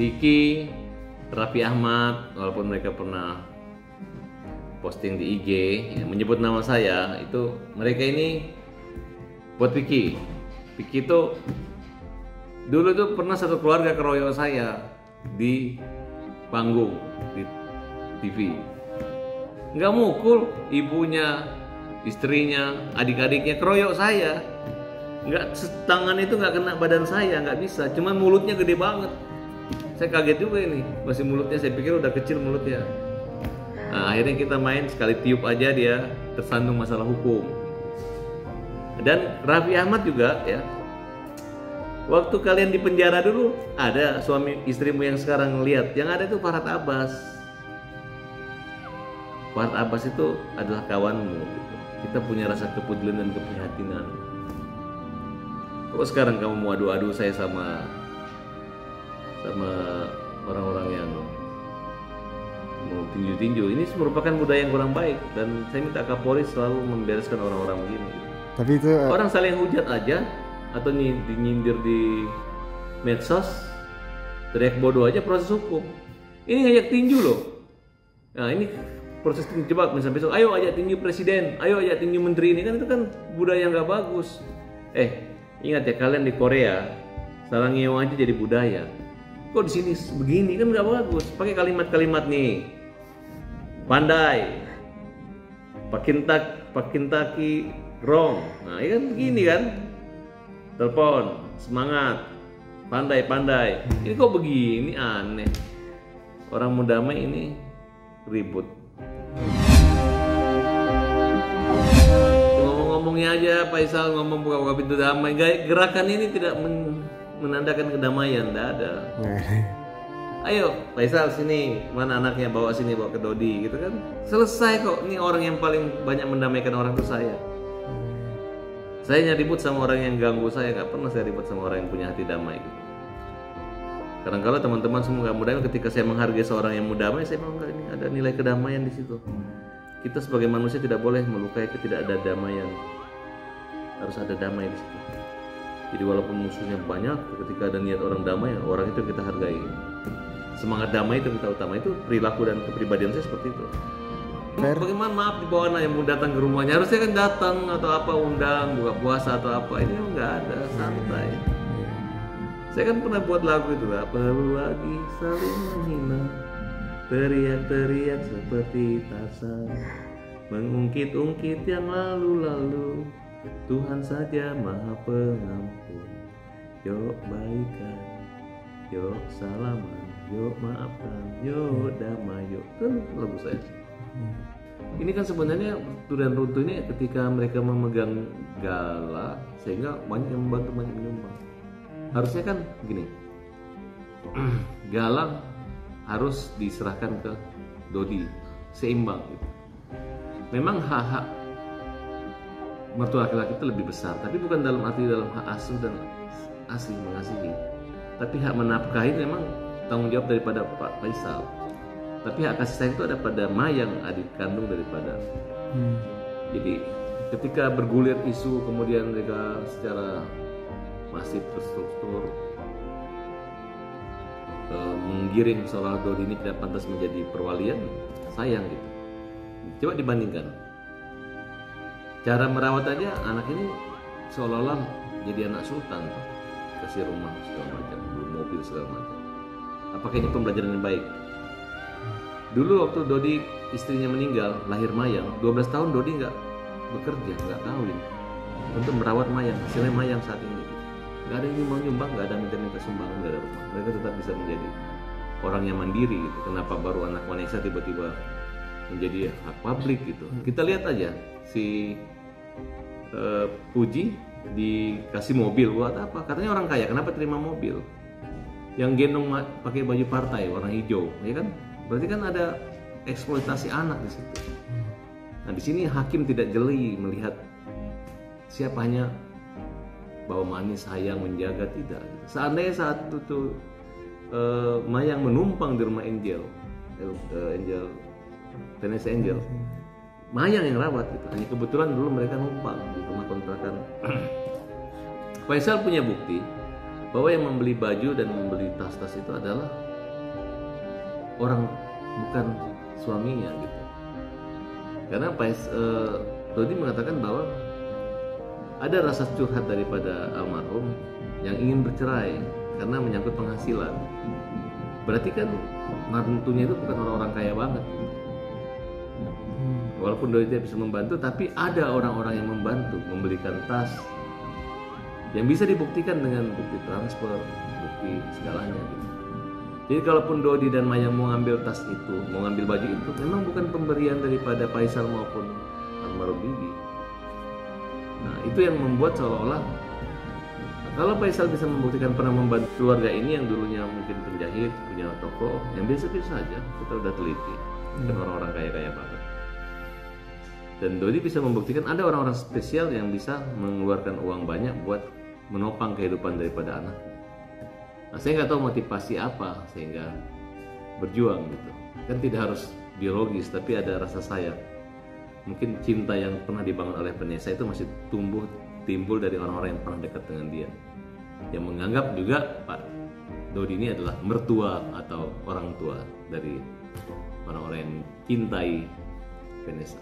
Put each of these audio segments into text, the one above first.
Vicky, Raffi Ahmad, walaupun mereka pernah posting di IG ya, menyebut nama saya, itu mereka ini buat Vicky. Vicky itu dulu tuh pernah satu keluarga keroyok saya di panggung di TV. Nggak mukul ibunya, istrinya, adik-adiknya, keroyok saya. Nggak, tangan itu nggak kena badan saya, nggak bisa. Cuman mulutnya gede banget. Saya kaget juga ini, masih mulutnya, saya pikir udah kecil mulutnya. Nah, akhirnya kita main, sekali tiup aja dia tersandung masalah hukum. Dan Raffi Ahmad juga ya, waktu kalian di penjara dulu, ada suami istrimu yang sekarang lihat, yang ada itu Farhad Abbas. Farhad Abbas itu adalah kawanmu gitu. Kita punya rasa kepedulian dan keprihatinan. Kok sekarang kamu mau adu-adu saya sama orang-orang yang mau tinju-tinju? Ini merupakan budaya yang kurang baik, dan saya minta Kapolri selalu membereskan orang-orang begini gitu. Tapi itu Orang saling hujat aja atau nyindir di medsos, teriak bodoh aja proses hukum. Ini ngajak tinju loh. Nah ini proses tinju, coba misalnya besok, ayo ajak tinju presiden, ayo ajak tinju menteri, ini kan itu kan budaya yang nggak bagus. Ingat ya, kalian di Korea salah ngeo aja jadi budaya. Kok di sini begini kan nggak bagus. Pakai kalimat-kalimat nih, pandai, pakintaki wrong. Nah ini kan begini kan, telepon, semangat, pandai. Ini kok begini, aneh. Orang mau damai ini ribut. Ngomongnya aja, Faisal ngomong buka-buka pintu damai. Gerakan ini tidak menandakan kedamaian, tidak ada. Ayo Faisal sini, mana anaknya, bawa sini, bawa ke Dodi gitu kan. Selesai kok. Ini orang yang paling banyak mendamaikan orang itu saya. Saya ribut sama orang yang ganggu saya, nggak pernah saya ribut sama orang yang punya hati damai gitu. Kadang-kadang teman-teman semua nggak mudah, ketika saya menghargai seorang yang mudah damai, saya bilang ini ada nilai kedamaian di situ. Kita sebagai manusia tidak boleh melukai tidak ada damaian. Harus ada damai di situ. Jadi walaupun musuhnya banyak, ketika ada niat orang damai, orang itu kita hargai. Semangat damai itu kita utama, itu perilaku dan kepribadian saya seperti itu. Bagaimana maaf dibawa anak yang mau datang ke rumahnya, harusnya kan datang atau apa, undang, buka puasa atau apa, ini nggak ada, santai. Saya kan pernah buat lagu itu, nggak perlu lagi saling menghina, teriak-teriak seperti Tarzan, mengungkit-ungkit yang lalu-lalu. Tuhan saja Maha Pengampun. Yuk baikan, yuk salaman, yuk maafkan, yuk damai, yuk. Itu lagu saya. Ini kan sebenarnya durian runtuh ini ketika mereka memegang gala, sehingga banyak yang membantu, banyak menyumbang. Harusnya kan begini, galang harus diserahkan ke Dodi, seimbang gitu. Memang hak mertua laki-laki itu lebih besar, tapi bukan dalam arti dalam hak asuh dan asli mengasihi, tapi hak menafkahi itu memang tanggung jawab daripada Pak Faisal. Tapi hak kasih sayang itu ada pada Mayang, adik kandung daripada. Jadi ketika bergulir isu, kemudian mereka secara masif terstruktur menggiring seolah Dodi ini tidak pantas menjadi perwalian, sayang gitu. Coba dibandingkan cara merawat aja anak ini, seolah-olah jadi anak sultan, kasih rumah segala macam, mobil segala macam. Apakah ini pembelajaran yang baik? Dulu waktu Dodi istrinya meninggal, lahir Mayang, 12 tahun Dodi nggak bekerja, nggak kawin, untuk merawat Mayang. Hasilnya Mayang saat ini nggak ada yang mau nyumbang, nggak ada minta sumbangan, nggak ada rumah. Mereka tetap bisa menjadi orang yang mandiri gitu. Kenapa baru anak Vanessa tiba-tiba menjadi hak publik gitu? Kita lihat aja si Puji dikasih mobil buat apa? Katanya orang kaya, kenapa terima mobil? Yang gendong pakai baju partai warna hijau, ya kan? Berarti kan ada eksploitasi anak di situ. Nah di sini hakim tidak jeli melihat siapa, hanya bahwa manis, sayang, menjaga, tidak. Seandainya saat itu Mayang menumpang di rumah Angel, Vanessa Angel, Mayang yang rawat gitu. Hanya kebetulan dulu mereka numpang di rumah kontrakan. Faisal punya bukti bahwa yang membeli baju dan membeli tas-tas itu adalah orang bukan suaminya gitu. Karena Dodi mengatakan bahwa ada rasa curhat daripada almarhum yang ingin bercerai karena menyangkut penghasilan. Berarti kan mantunya itu bukan orang-orang kaya banget. Walaupun Dodi tidak bisa membantu, tapi ada orang-orang yang membantu membelikan tas yang bisa dibuktikan dengan bukti transfer, bukti segalanya gitu. Jadi kalaupun Dodi dan Maya mau ngambil tas itu, mau ngambil baju itu, memang bukan pemberian daripada Faisal maupun almarhum Bibi. Nah itu yang membuat seolah-olah kalau Faisal bisa membuktikan pernah membantu keluarga ini yang dulunya mungkin penjahit, punya toko, yang biasa-biasa saja, kita udah teliti, bukan orang-orang kaya-kaya banget. Dan Dodi bisa membuktikan ada orang-orang spesial yang bisa mengeluarkan uang banyak buat menopang kehidupan daripada anak. Nah, saya nggak tahu motivasi apa sehingga berjuang gitu. Kan tidak harus biologis, tapi ada rasa sayang. Mungkin cinta yang pernah dibangun oleh Vanessa itu masih timbul dari orang-orang yang pernah dekat dengan dia, yang menganggap juga Pak Dodi ini adalah mertua atau orang tua dari orang-orang yang cintai Vanessa.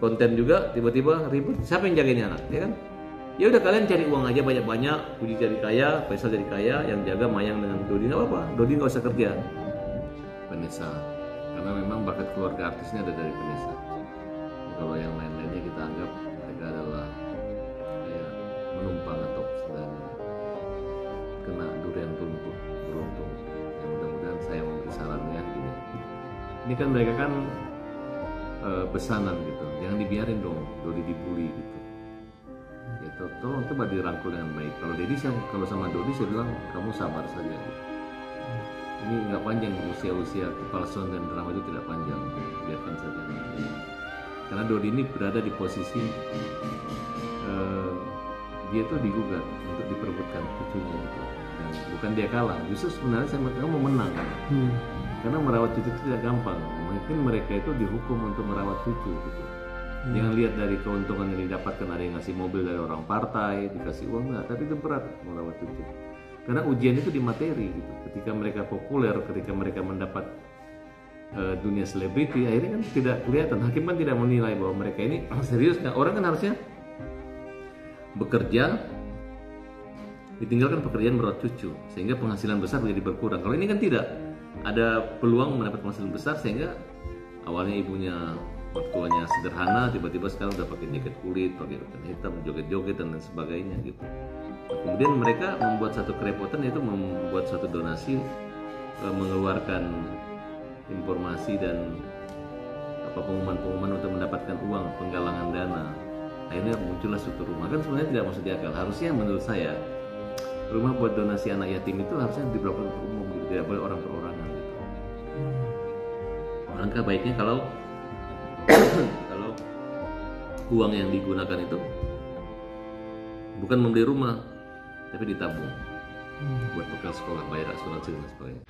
Konten juga tiba-tiba ribut, siapa yang jagain anak, ya kan? Ya udah kalian cari uang aja banyak-banyak, Budi jadi kaya, Faisal jadi kaya, yang jaga Mayang dengan Dodi nggak apa-apa, Dodi nggak usah kerja. Vanessa, karena memang bakat keluarga artisnya ada dari Vanessa. Kalau yang lain-lainnya kita anggap mereka adalah kayak menumpang atau sedang kena durian runtuh beruntung. Ya mudah-mudahan saya memberi sarannya gini. Ini kan mereka kan besanan gitu, jangan dibiarin dong Dodi dibully gitu. Tolong coba dirangkul dengan baik. Kalau sama Dodi saya bilang kamu sabar saja. Ini nggak panjang, usia kepalsuan dan drama itu tidak panjang, biarkan saja. Karena Dodi ini berada di posisi dia tuh digugat untuk diperebutkan cucunya gitu. Dan bukan dia kalah, justru sebenarnya saya mau menang kan? Karena merawat cucu itu tidak gampang. Mungkin mereka itu dihukum untuk merawat cucu gitu. Jangan lihat dari keuntungan yang didapatkan, ada yang ngasih mobil dari orang partai, dikasih uang enggak, tapi itu berat merawat cucu. Karena ujian itu di materi gitu. Ketika mereka populer, ketika mereka mendapat dunia selebriti, akhirnya kan tidak kelihatan. Hakim kan tidak menilai bahwa mereka ini serius. Nah, orang kan harusnya bekerja, ditinggalkan pekerjaan merawat cucu, sehingga penghasilan besar menjadi berkurang. Kalau ini kan tidak, ada peluang mendapat penghasilan besar, sehingga awalnya ibunya waktunya sederhana, tiba-tiba sekarang udah pakai jaket kulit, pakai kain hitam, joget-joget dan lain sebagainya gitu. Nah, kemudian mereka membuat satu kerepotan, yaitu membuat satu donasi, mengeluarkan informasi dan pengumuman-pengumuman untuk mendapatkan uang, penggalangan dana. Akhirnya muncullah suatu rumah. Kan sebenarnya tidak masuk di akal. Harusnya menurut saya rumah buat donasi anak yatim itu harusnya diberlakukan untuk umum gitu, tidak boleh orang perorangan gitu. Alangkah baiknya kalau uang yang digunakan itu bukan membeli rumah, tapi ditabung buat bekal sekolah, bayar asuransi dan sebagainya.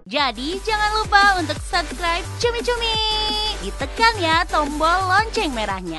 Jadi jangan lupa untuk subscribe Cumi Cumi. Ditekan ya tombol lonceng merahnya.